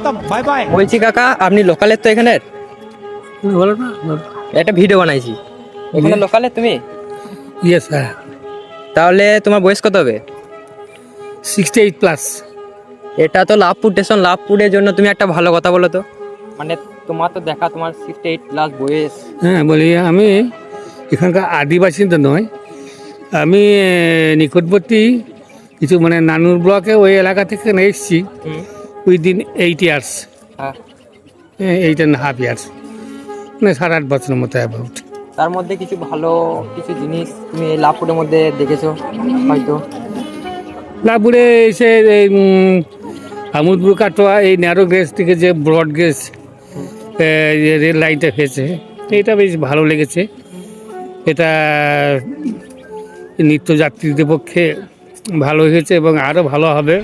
खत्म bye bye. বলছি কাকা, আপনি লোকালের তো এখানের? বলো না। একটা ভিডিও বানাইছি, এখানে লোকালের তুমি? ইয়েস হ্যাঁ, তাহলে তোমার বয়স কত হবে? 68+। এটা তো লাভপুর স্টেশন, লাভপুরের জন্য তুমি একটা ভালো কথা বলো তো। মানে তোমার তো দেখা, তোমার 68+ বয়স। হ্যাঁ বলি, আমি এখানকার আদিবাসী তো নয়, আমি নিকটবর্তী কিছু মানে নানুর ব্লকে ওই এলাকা থেকে এসেছি উইদিন 8 ইয়ার্স, হ্যাঁ, 8.5 ইয়ার্স, মানে 7-8 বছরের মতো অ্যাবাউট। তার মধ্যে কিছু ভালো কিছু জিনিস তুমি এই লাভপুরের মধ্যে দেখেছো হয়তো? লাভপুরে এসে এই আমোদপুর কাটোয়া এই ন্যারো গেজ থেকে যে ব্রড গেজ রেল লাইনটা হয়েছে, এটা বেশ ভালো লেগেছে। এটা নিত্যযাত্রীদের পক্ষে ভালো হয়েছে এবং আরও ভালো হবে।